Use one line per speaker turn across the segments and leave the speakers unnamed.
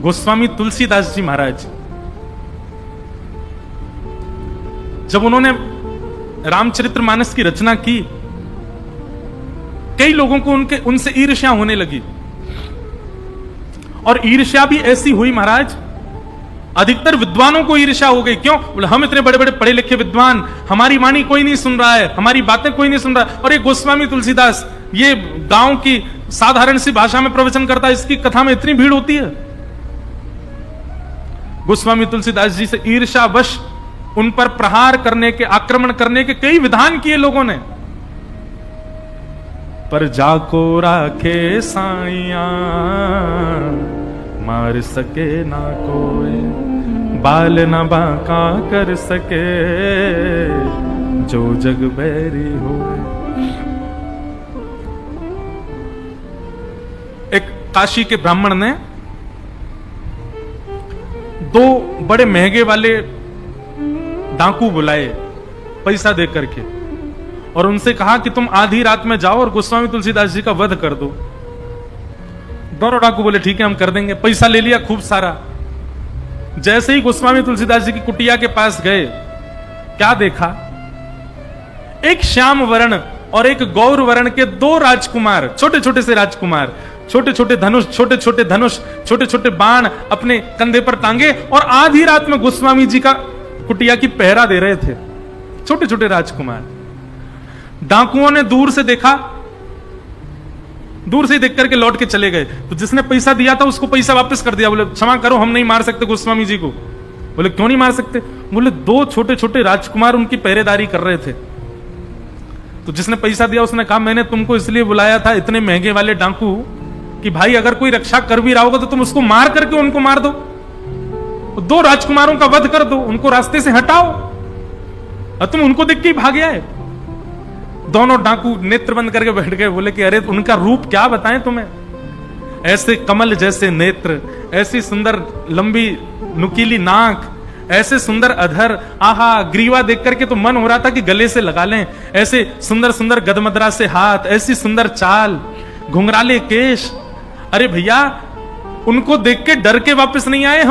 गोस्वामी तुलसीदास जी महाराज, जब उन्होंने रामचरितमानस की रचना की, कई लोगों को उनसे ईर्ष्या होने लगी। और ईर्ष्या भी ऐसी हुई महाराज, अधिकतर विद्वानों को ईर्ष्या हो गई। क्यों? बोले हम इतने बड़े बड़े पढ़े लिखे विद्वान, हमारी वाणी कोई नहीं सुन रहा है, हमारी बातें कोई नहीं सुन रहा है, और ये गोस्वामी तुलसीदास ये गांव की साधारण सी भाषा में प्रवचन करता है, इसकी कथा में इतनी भीड़ होती है। गोस्वामी तुलसीदास जी से ईर्ष्यावश उन पर प्रहार करने के, आक्रमण करने के कई विधान किए लोगों ने। पर जाको राखे साइया, मार सके ना कोई, बाल न बांका कर सके, जो जग बैरी हो। एक काशी के ब्राह्मण ने दो बड़े महंगे वाले डाकू बुलाए पैसा दे करके, और उनसे कहा कि तुम आधी रात में जाओ और गोस्वामी तुलसीदास जी का वध कर दो। दोनों डाकू बोले ठीक है हम कर देंगे। पैसा ले लिया खूब सारा। जैसे ही गोस्वामी तुलसीदास जी की कुटिया के पास गए, क्या देखा? एक श्याम वर्ण और एक गौर वर्ण के दो राजकुमार, छोटे छोटे से राजकुमार, छोटे छोटे धनुष, छोटे छोटे धनुष, छोटे छोटे बाण अपने कंधे पर टांगे, और आधी रात में गोस्वामी जी का कुटिया की पहरा दे रहे थे। छोटे छोटे राजकुमार। डाकुओं ने दूर से देखा, दूर से देख करके लौट के चले गए। तो जिसने पैसा दिया था उसको पैसा वापस कर दिया। बोले क्षमा करो, हम नहीं मार सकते गोस्वामी जी को। बोले क्यों नहीं मार सकते? बोले दो छोटे छोटे राजकुमार उनकी पहरेदारी कर रहे थे। तो जिसने पैसा दिया उसने कहा मैंने तुमको इसलिए बुलाया था, इतने महंगे वाले डाकू, कि भाई अगर कोई रक्षा कर भी रहा होगा तो तुम उसको मार करके उनको मार दो, दो राजकुमारों का वध कर दो, उनको रास्ते से हटाओ, और तुम उनको देख के ही भाग आए। दोनों डाकू नेत्र बंद करके बैठ गए। बोले कि अरे उनका रूप क्या बताएं तुम्हें, ऐसे कमल जैसे नेत्र, ऐसी सुंदर लंबी नुकीली नाक, ऐसे सुंदर अधर, आहा ग्रीवा देख करके तो मन हो रहा था कि गले से लगा लें। ऐसे सुंदर सुंदर गदमदरा से हाथ, ऐसी सुंदर चाल, घुंघराले केश। अरे भैया उनको देख के डर के वापस नहीं आए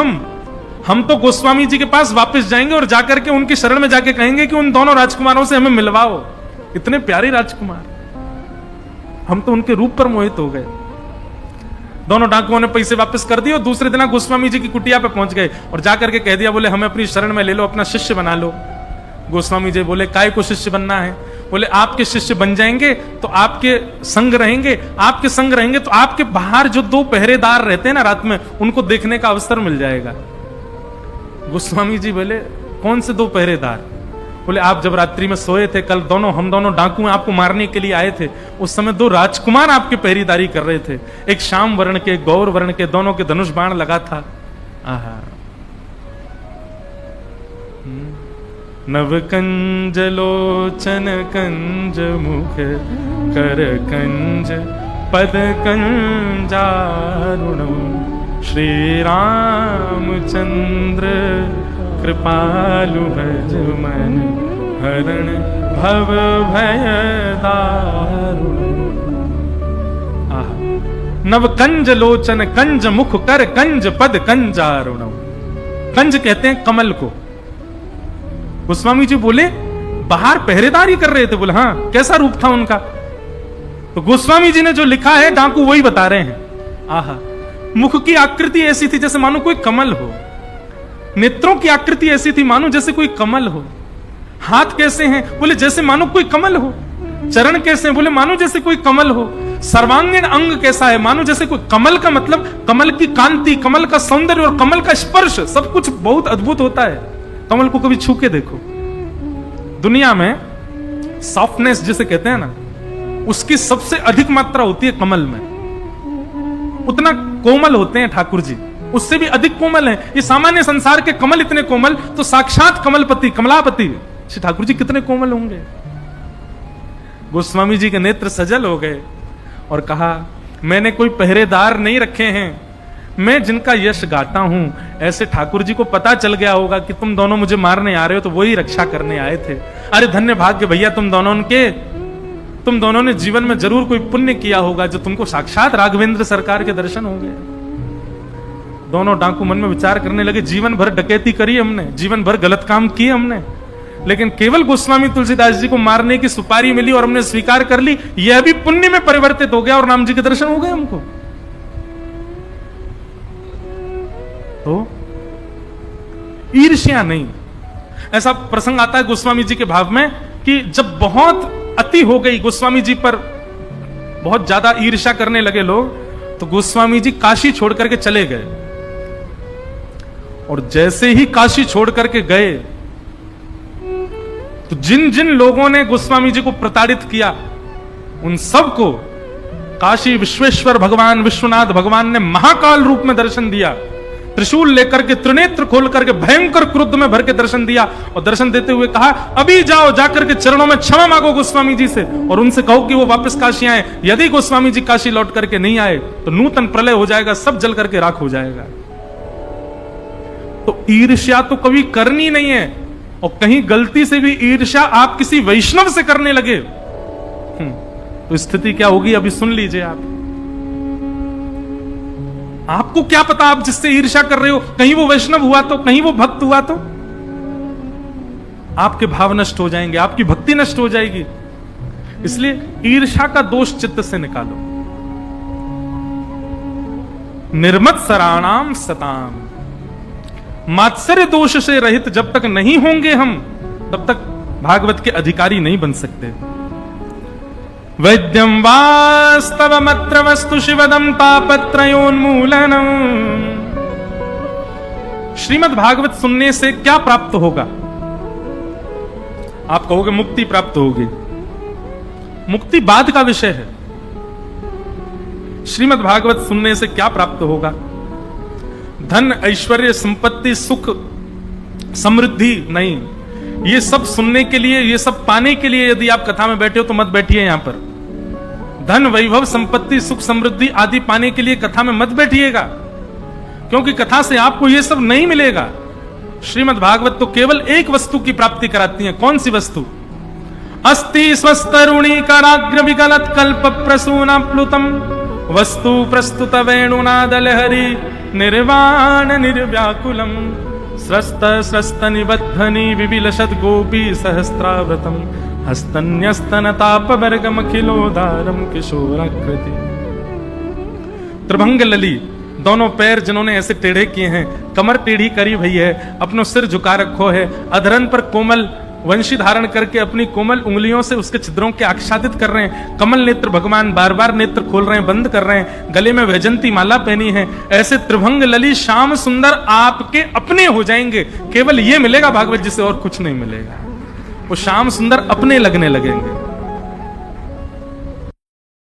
हम तो गोस्वामी जी के पास वापस जाएंगे और जाकर के उनकी शरण में जाके कहेंगे कि उन दोनों राजकुमारों से हमें मिलवाओ। इतने प्यारे राजकुमार, हम तो उनके रूप पर मोहित हो गए। दोनों डाकुओं ने पैसे वापस कर दिए और दूसरे दिन गोस्वामी जी की कुटिया पे पहुंच गए और जाकर के कह दिया, बोले हमें अपनी शरण में ले लो, अपना शिष्य बना लो। गोस्वामी जी बोले काय को शिष्य बनना है? बोले आपके शिष्य बन जाएंगे तो आपके संग रहेंगे, आपके संग रहेंगे तो आपके बाहर जो दो पहरेदार रहते हैं ना रात में, उनको देखने का अवसर मिल जाएगा। गोस्वामी जी बोले कौन से दो पहरेदार? बोले आप जब रात्रि में सोए थे कल, हम दोनों डाकू आपको मारने के लिए आए थे, उस समय दो राजकुमार आपकी पहरेदारी कर रहे थे, एक श्याम वर्ण के, गौर वर्ण के, दोनों के धनुष बाण लगा था। आहा नव कंज लोचन कंज मुख कर कंज पद कंजारुण, श्री रामचंद्र कृपालु भज मन, हरण भव भय दारुण। नव कंज लोचन कंज मुख कर कंज पद कंजारुण। कंज कहते हैं कमल को। गोस्वामी जी बोले बाहर पहरेदारी कर रहे थे। बोले हाँ, कैसा रूप था उनका? तो गोस्वामी जी ने जो लिखा है डाकू वही बता रहे हैं। आहा, मुख की आकृति ऐसी थी जैसे मानो कोई कमल हो, नेत्रों की आकृति ऐसी थी मानो जैसे कोई कमल हो। हाथ कैसे हैं? बोले जैसे मानो कोई कमल हो। चरण कैसे हैं? बोले मानो जैसे कोई कमल हो। सर्वांगीण अंग कैसा है? मानो जैसे कोई कमल का मतलब कमल की कांति, कमल का सौंदर्य और कमल का स्पर्श, सब कुछ बहुत अद्भुत होता है। कमल को कभी छू के देखो। दुनिया में सॉफ्टनेस जिसे कहते हैं ना, उसकी सबसे अधिक मात्रा होती है कमल में। उतना कोमल होते हैं ठाकुर जी, उससे भी अधिक कोमल है। ये सामान्य संसार के कमल इतने कोमल, तो साक्षात कमलपति, कमलापति श्री ठाकुर जी कितने कोमल होंगे। गोस्वामी जी के नेत्र सजल हो गए और कहा मैंने कोई पहरेदार नहीं रखे हैं, मैं जिनका यश गाता हूं, ऐसे ठाकुर जी को पता चल गया होगा कि तुम दोनों मुझे मारने आ रहे हो, तो वही रक्षा करने आए थे। अरे धन्य भाग्य भैया तुम दोनों ने जीवन में जरूर कोई पुण्य किया होगा जो तुमको साक्षात राघवेंद्र सरकार के दर्शन हो गए। दोनों डाकू मन में विचार करने लगे, जीवन भर डकैती करी हमने, जीवन भर गलत काम किए हमने, लेकिन केवल गोस्वामी तुलसीदास जी को मारने की सुपारी मिली और हमने स्वीकार कर ली, यह भी पुण्य में परिवर्तित हो गया और राम जी के दर्शन हो गए हमको। तो ईर्ष्या नहीं। ऐसा प्रसंग आता है गोस्वामी जी के भाव में कि जब बहुत अति हो गई, गोस्वामी जी पर बहुत ज्यादा ईर्ष्या करने लगे लोग, तो गोस्वामी जी काशी छोड़ करके चले गए। और जैसे ही काशी छोड़ करके गए, तो जिन जिन लोगों ने गोस्वामी जी को प्रताड़ित किया, उन सबको काशी विश्वेश्वर भगवान विश्वनाथ भगवान ने महाकाल रूप में दर्शन दिया। त्रिशूल लेकर के, त्रिनेत्र खोल करके, भयंकर क्रुद्ध में भर के दर्शन दिया और दर्शन देते हुए कहा, अभी जाओ, जाकर के चरणों में क्षमा मांगो गोस्वामी जी से और उनसे कहो कि वो वापस काशी आए। यदि गोस्वामी जी काशी लौट करके नहीं आए तो नूतन प्रलय हो जाएगा, सब जल करके राख हो जाएगा। तो ईर्ष्या तो कभी करनी नहीं है, और कहीं गलती से भी ईर्ष्या आप किसी वैष्णव से करने लगे तो स्थिति क्या होगी अभी सुन लीजिए आप। आपको क्या पता आप जिससे ईर्ष्या कर रहे हो, कहीं वो वैष्णव हुआ तो, कहीं वो भक्त हुआ तो आपके भाव नष्ट हो जाएंगे, आपकी भक्ति नष्ट हो जाएगी। इसलिए ईर्ष्या का दोष चित्त से निकालो। निर्मत्सराणाम सताम, मात्सर्य दोष से रहित जब तक नहीं होंगे हम, तब तक भागवत के अधिकारी नहीं बन सकते। वैद्यम वास्तवमत्र वस्तु शिवदम तापत्रयोन्मूलनम। श्रीमद् भागवत सुनने से क्या प्राप्त होगा? आप कहोगे मुक्ति प्राप्त होगी। मुक्ति बाद का विषय है। श्रीमद् भागवत सुनने से क्या प्राप्त होगा? धन, ऐश्वर्य, संपत्ति, सुख, समृद्धि नहीं। ये सब सुनने के लिए, ये सब पाने के लिए यदि आप कथा में बैठे हो तो मत बैठिए यहां पर। धन, वैभव, संपत्ति, सुख, समृद्धि आदि पाने के लिए कथा में मत बैठिएगा, क्योंकि कथा से आपको ये सब नहीं मिलेगा। श्रीमद् भागवत तो केवल एक वस्तु की प्राप्ति कराती है। कौन सी वस्तु? अस्ति स्वस्तरुणी कराग्र विगलत कल्प प्रसूना प्लुतम वस्तु प्रस्तुत वेणुनाद लहरी निर्वाण निर्व्याकुलम स्रस्त स्रस्त निबद्धनी विविलसद गोपी सहस्त्राव्रतम हस्तन्यस्तनतापवर्गमखिलोदारम किशोराकृति। त्रिभंग लली, दोनों पैर जिन्होंने ऐसे टेढ़े किए हैं, कमर टेढ़ी करी भई है, अपनो सिर झुका रखो है, अधरन पर कोमल वंशी धारण करके अपनी कोमल उंगलियों से उसके छिद्रों के आच्छादित कर रहे हैं। कमल नेत्र भगवान बार बार नेत्र खोल रहे हैं, बंद कर रहे हैं, गले में वैजंती माला पहनी है। ऐसे त्रिभंग लली श्याम सुंदर आपके अपने हो जाएंगे। केवल ये मिलेगा भागवत जी से, और कुछ नहीं मिलेगा। वो श्याम सुंदर अपने लगने लगेंगे।